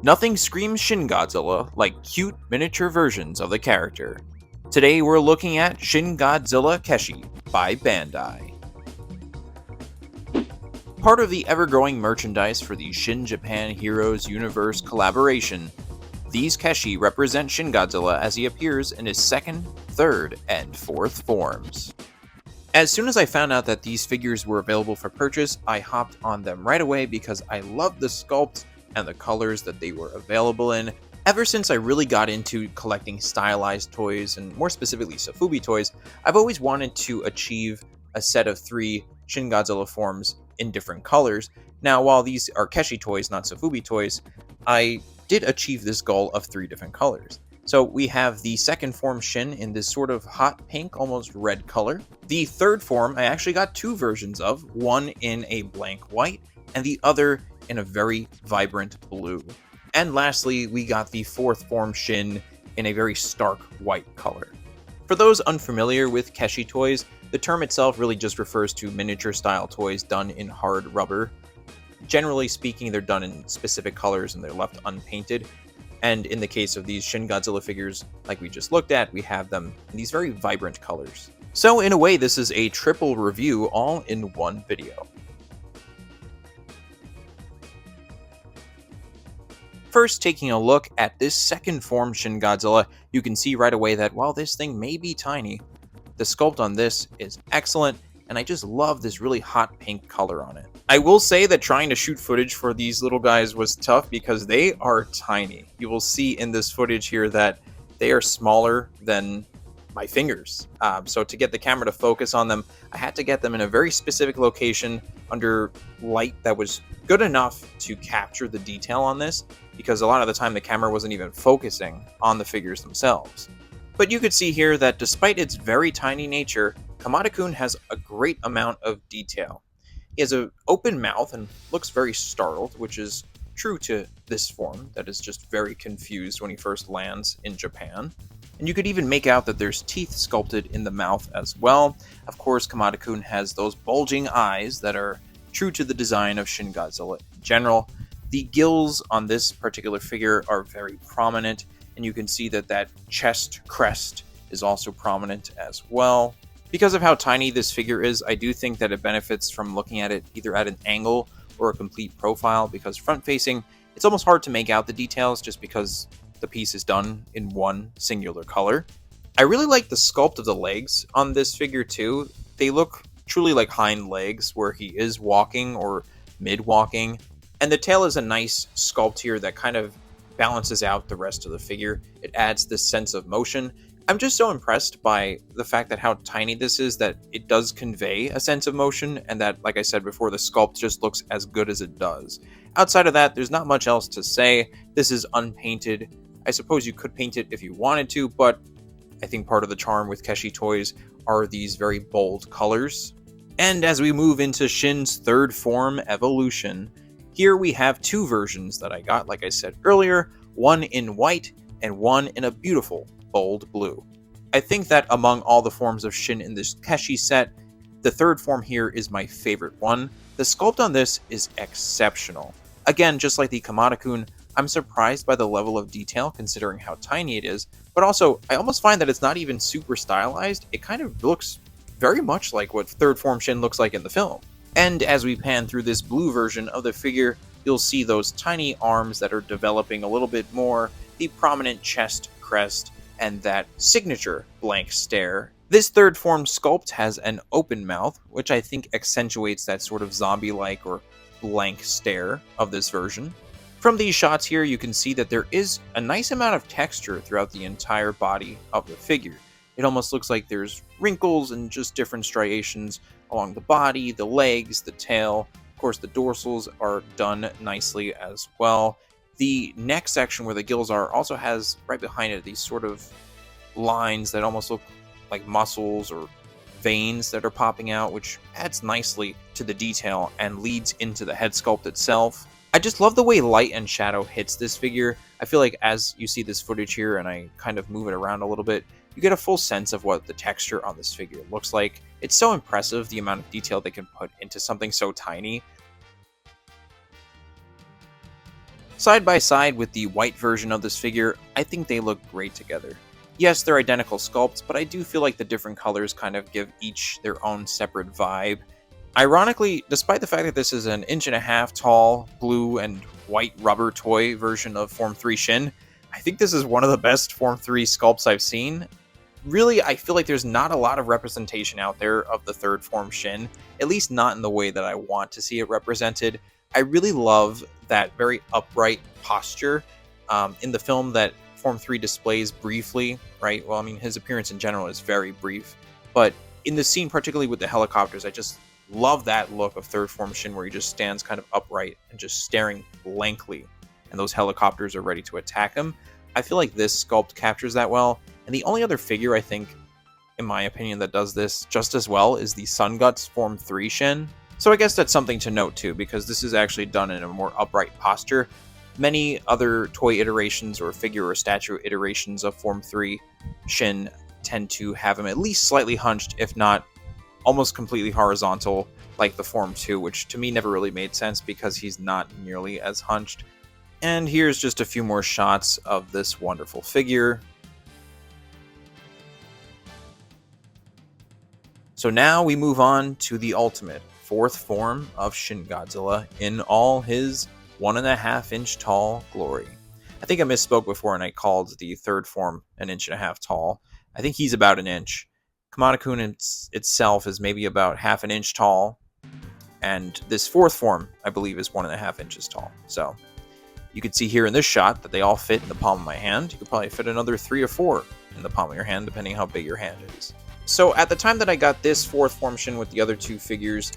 Nothing screams Shin Godzilla like cute miniature versions of the character. Today we're looking at Shin Godzilla Keshi by Bandai. Part of the ever-growing merchandise for the Shin Japan Heroes Universe collaboration, these Keshi represent Shin Godzilla as he appears in his second, third, and fourth forms. As soon as I found out that these figures were available for purchase, I hopped on them right away because I loved the sculpt and the colors that they were available in. Ever since I really got into collecting stylized toys, and more specifically Sofubi toys, I've always wanted to achieve a set of 3 Shin Godzilla forms in different colors. Now, while these are Keshi toys, not Sofubi toys, I did achieve this goal of 3 different colors. So we have the second form Shin in this sort of hot pink, almost red color. The third form I actually got 2 versions of, one in a blank white and the other in a very vibrant blue. And lastly, we got the fourth form Shin in a very stark white color. For those unfamiliar with Keshi toys, the term itself really just refers to miniature style toys done in hard rubber. Generally speaking, they're done in specific colors and they're left unpainted. And in the case of these Shin Godzilla figures, like we just looked at, we have them in these very vibrant colors. So in a way, this is a triple review all in one video. First, taking a look at this second form Shin Godzilla, you can see right away that while this thing may be tiny, the sculpt on this is excellent, and I just love this really hot pink color on it. I will say that trying to shoot footage for these little guys was tough because they are tiny. You will see in this footage here that they are smaller than my fingers. So to get the camera to focus on them, I had to get them in a very specific location under light that was good enough to capture the detail on this, because a lot of the time the camera wasn't even focusing on the figures themselves. But you could see here that despite its very tiny nature, Kamada-kun has a great amount of detail. He has an open mouth and looks very startled, which is true to this form that is just very confused when he first lands in Japan. And you could even make out that there's teeth sculpted in the mouth as well. Of course, Kamada-kun has those bulging eyes that are true to the design of Shin Godzilla in general. The gills on this particular figure are very prominent, and you can see that that chest crest is also prominent as well. Because of how tiny this figure is, I do think that it benefits from looking at it either at an angle or a complete profile, because front-facing, it's almost hard to make out the details just because the piece is done in one singular color. I really like the sculpt of the legs on this figure too. They look truly like hind legs where he is walking or mid-walking. And the tail is a nice sculpt here that kind of balances out the rest of the figure. It adds this sense of motion. I'm just so impressed by the fact that how tiny this is, that it does convey a sense of motion, and that, like I said before, the sculpt just looks as good as it does. Outside of that, there's not much else to say. This is unpainted. I suppose you could paint it if you wanted to, but I think part of the charm with Keshi toys are these very bold colors. And as we move into Shin's third form evolution, here we have 2 versions that I got, like I said earlier, one in white and one in a beautiful bold blue. I think that among all the forms of Shin in this Keshi set, the third form here is my favorite one. The sculpt on this is exceptional. Again, just like the Kamada-kun, I'm surprised by the level of detail considering how tiny it is, but also I almost find that it's not even super stylized. It kind of looks very much like what third form Shin looks like in the film. And as we pan through this blue version of the figure, you'll see those tiny arms that are developing a little bit more, the prominent chest crest, and that signature blank stare. This third form sculpt has an open mouth, which I think accentuates that sort of zombie-like or blank stare of this version. From these shots here, you can see that there is a nice amount of texture throughout the entire body of the figure. It almost looks like there's wrinkles and just different striations along the body, the legs, the tail. Of course, the dorsals are done nicely as well. The neck section where the gills are also has, right behind it, these sort of lines that almost look like muscles or veins that are popping out, which adds nicely to the detail and leads into the head sculpt itself. I just love the way light and shadow hits this figure. I feel like as you see this footage here and I kind of move it around a little bit, you get a full sense of what the texture on this figure looks like. It's so impressive, the amount of detail they can put into something so tiny. Side by side with the white version of this figure, I think they look great together. Yes, they're identical sculpts, but I do feel like the different colors kind of give each their own separate vibe. Ironically, despite the fact that this is an 1.5 inch tall, blue and white rubber toy version of Form 3 Shin, I think this is one of the best Form 3 sculpts I've seen. Really, I feel like there's not a lot of representation out there of the third form Shin, at least not in the way that I want to see it represented. I really love that very upright posture in the film that Form 3 displays briefly, right? Well, I mean, his appearance in general is very brief, but in the scene, particularly with the helicopters, I just love that look of third form Shin where he just stands kind of upright and just staring blankly, and those helicopters are ready to attack him. I feel like this sculpt captures that well. And the only other figure I think, in my opinion, that does this just as well is the Sun Guts Form 3 Shin. So I guess that's something to note too, because this is actually done in a more upright posture. Many other toy iterations or figure or statue iterations of Form 3 Shin tend to have him at least slightly hunched, if not almost completely horizontal, like the Form 2, which to me never really made sense because he's not nearly as hunched. And here's just a few more shots of this wonderful figure. So now we move on to the ultimate, fourth form of Shin Godzilla in all his 1.5 inch tall glory. I think I misspoke before and I called the third form an 1.5 inch tall. I think he's about an inch. Kamada-kun itself is maybe about 1/2 inch tall. And this fourth form, I believe, is 1.5 inches tall. So you can see here in this shot that they all fit in the palm of my hand. You could probably fit another 3 or 4 in the palm of your hand, depending how big your hand is. So at the time that I got this fourth form Shin with the other two figures,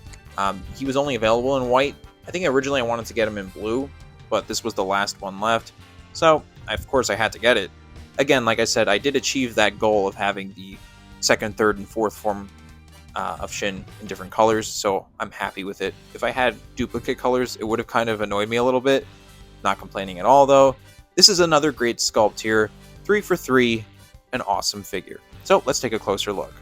he was only available in white. I think originally I wanted to get him in blue, but this was the last one left. So, of course, I had to get it. Again, like I said, I did achieve that goal of having the second, third, and fourth form of Shin in different colors, so I'm happy with it. If I had duplicate colors, it would have kind of annoyed me a little bit. Not complaining at all, though. This is another great sculpt here. 3 for 3, an awesome figure. So let's take a closer look.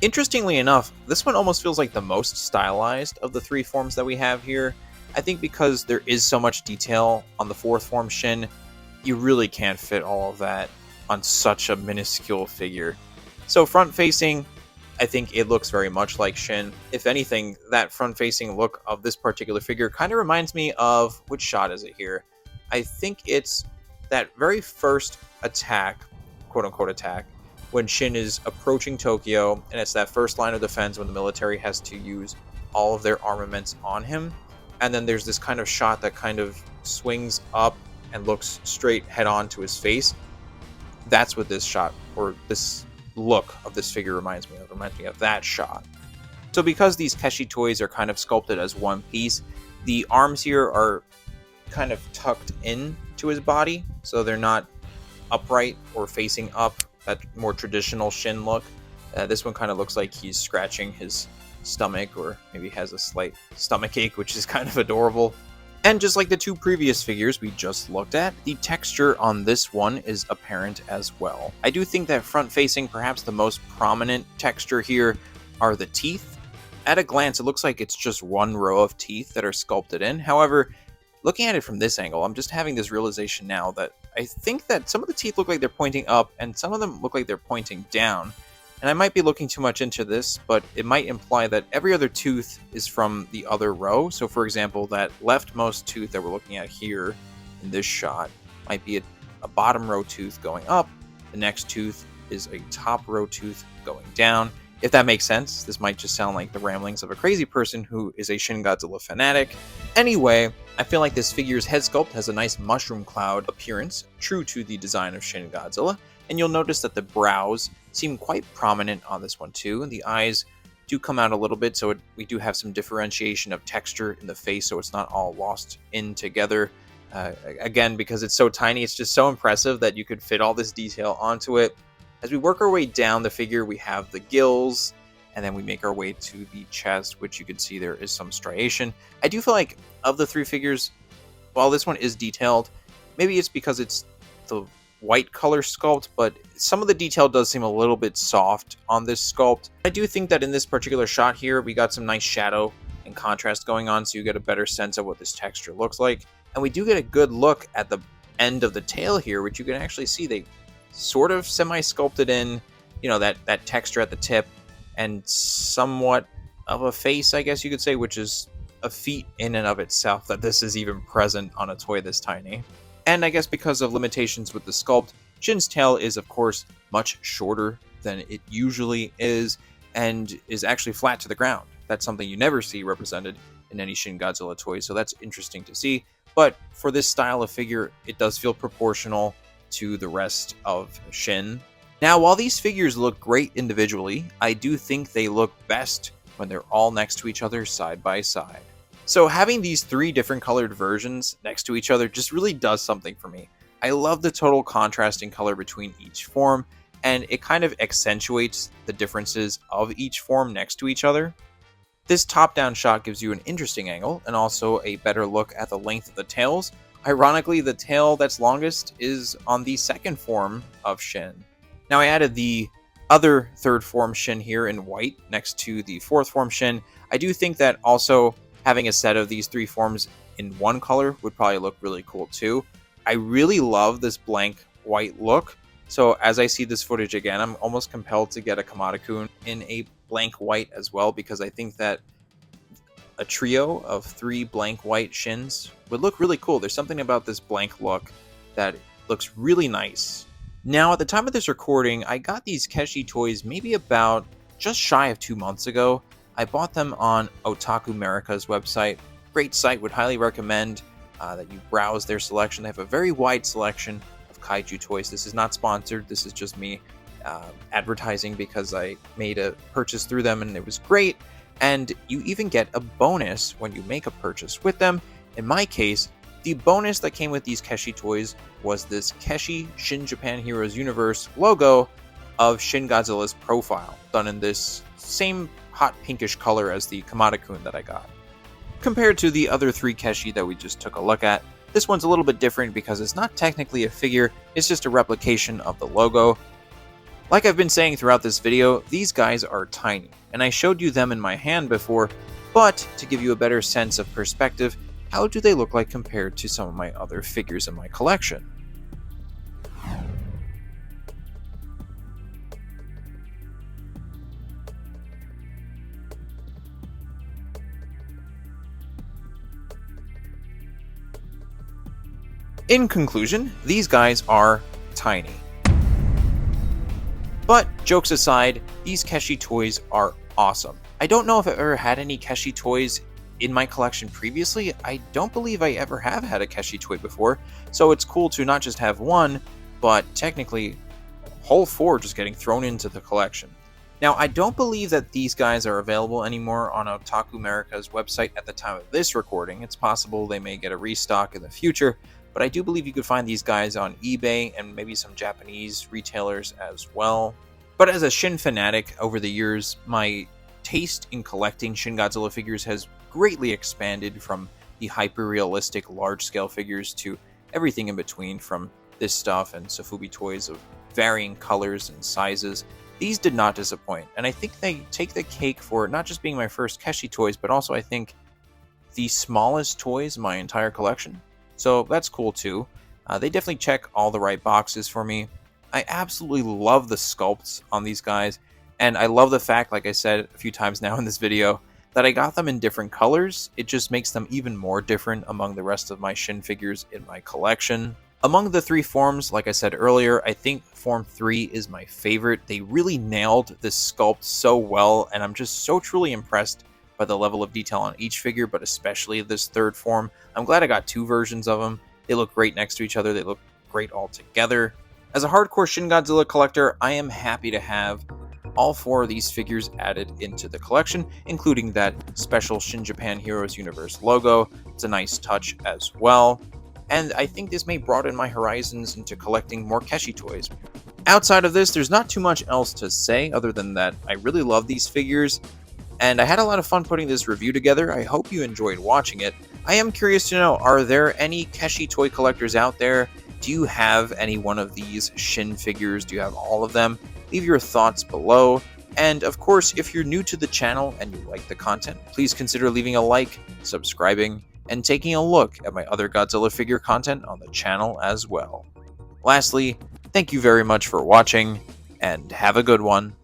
Interestingly enough, this one almost feels like the most stylized of the 3 forms that we have here. I think because there is so much detail on the fourth form Shin, you really can't fit all of that on such a minuscule figure. So front facing, I think it looks very much like Shin. If anything, that front facing look of this particular figure kind of reminds me of, which shot is it here? I think it's that very first attack, quote unquote attack, when Shin is approaching Tokyo, and it's that first line of defense when the military has to use all of their armaments on him. And then there's this kind of shot that kind of swings up and looks straight head on to his face. That's what this shot, or this look of this figure reminds me of. It reminds me of that shot. So because these Keshi toys are kind of sculpted as one piece, the arms here are kind of tucked in to his body, so they're not upright or facing up, that more traditional Shin look. This one kind of looks like he's scratching his stomach, or maybe has a slight stomach ache, which is kind of adorable. And just like the 2 previous figures we just looked at, the texture on this one is apparent as well. I do think that front facing, perhaps the most prominent texture here are the teeth. At a glance, it looks like it's just one row of teeth that are sculpted in. However, looking at it from this angle, I'm just having this realization now that I think that some of the teeth look like they're pointing up and some of them look like they're pointing down. And I might be looking too much into this, but it might imply that every other tooth is from the other row. So for example, that leftmost tooth that we're looking at here in this shot might be a bottom row tooth going up. The next tooth is a top row tooth going down. If that makes sense, this might just sound like the ramblings of a crazy person who is a Shin Godzilla fanatic. Anyway, I feel like this figure's head sculpt has a nice mushroom cloud appearance, true to the design of Shin Godzilla, and you'll notice that the brows seem quite prominent on this one too, and the eyes do come out a little bit, so we do have some differentiation of texture in the face, so it's not all lost in together. Again, because it's so tiny, it's just so impressive that you could fit all this detail onto it. As we work our way down the figure, we have the gills, and then we make our way to the chest, which you can see there is some striation. I do feel like of the 3 figures, while this one is detailed, maybe it's because it's the white color sculpt, but some of the detail does seem a little bit soft on this sculpt. I do think that in this particular shot here, we got some nice shadow and contrast going on, so you get a better sense of what this texture looks like. And we do get a good look at the end of the tail here, which you can actually see they sort of semi-sculpted in, that texture at the tip, and somewhat of a face, I guess you could say, which is a feat in and of itself that this is even present on a toy this tiny. And I guess because of limitations with the sculpt, Shin's tail is of course much shorter than it usually is, and is actually flat to the ground. That's something you never see represented in any Shin Godzilla toy, so that's interesting to see. But for this style of figure, it does feel proportional to the rest of Shin. Now, while these figures look great individually, I do think they look best when they're all next to each other side by side. So having these 3 different colored versions next to each other just really does something for me. I love the total contrast in color between each form, and it kind of accentuates the differences of each form next to each other. This top-down shot gives you an interesting angle, and also a better look at the length of the tails. Ironically, the tail that's longest is on the second form of Shin. Now I added the other third form Shin here in white next to the fourth form Shin. I do think that also having a set of these 3 forms in one color would probably look really cool too. I really love this blank white look. So as I see this footage again, I'm almost compelled to get a Kamada-kun in a blank white as well, because I think that a trio of 3 blank white Shins would look really cool. There's something about this blank look that looks really nice. Now, at the time of this recording, I got these Keshi toys maybe about just shy of 2 months ago. I bought them on Otaku America's website. Great site, would highly recommend that you browse their selection. They have a very wide selection of kaiju toys. This is not sponsored. This is just me advertising because I made a purchase through them and it was great. And you even get a bonus when you make a purchase with them. In my case, the bonus that came with these Keshi toys was this Keshi Shin Japan Heroes Universe logo of Shin Godzilla's profile, done in this same hot pinkish color as the Kamada-kun that I got. Compared to the other 3 Keshi that we just took a look at, this one's a little bit different because it's not technically a figure, it's just a replication of the logo. Like I've been saying throughout this video, these guys are tiny, and I showed you them in my hand before, but to give you a better sense of perspective, how do they look like compared to some of my other figures in my collection? In conclusion, these guys are tiny. But jokes aside, these Keshi toys are awesome. I don't know if I've ever had any Keshi toys in my collection previously. I don't believe I ever have had a Keshi toy before, so it's cool to not just have one, but technically whole 4 just getting thrown into the collection. Now, I don't believe that these guys are available anymore on Otaku America's website at the time of this recording. It's possible they may get a restock in the future, but I do believe you could find these guys on eBay and maybe some Japanese retailers as well. But as a Shin fanatic over the years, my taste in collecting Shin Godzilla figures has greatly expanded from the hyper-realistic large-scale figures to everything in between, from this stuff and Sofubi toys of varying colors and sizes. These did not disappoint, and I think they take the cake for not just being my first Keshi toys, but also I think the smallest toys in my entire collection. So that's cool too. They definitely check all the right boxes for me. I absolutely love the sculpts on these guys, and I love the fact, like I said a few times now in this video, that I got them in different colors. It just makes them even more different among the rest of my Shin figures in my collection. Among the 3 forms, like I said earlier, I think Form 3 is my favorite. They really nailed this sculpt so well, and I'm just so truly impressed by the level of detail on each figure, but especially this 3rd form. I'm glad I got 2 versions of them. They look great next to each other. They look great all together. As a hardcore Shin Godzilla collector, I am happy to have all 4 of these figures added into the collection, including that special Shin Japan Heroes Universe logo. It's a nice touch as well. And I think this may broaden my horizons into collecting more Keshi toys. Outside of this, there's not too much else to say other than that I really love these figures, and I had a lot of fun putting this review together. I hope you enjoyed watching it. I am curious to know, are there any Keshi toy collectors out there? Do you have any one of these Shin figures? Do you have all of them? Leave your thoughts below. And of course, if you're new to the channel and you like the content, please consider leaving a like, subscribing, and taking a look at my other Godzilla figure content on the channel as well. Lastly, thank you very much for watching, and have a good one.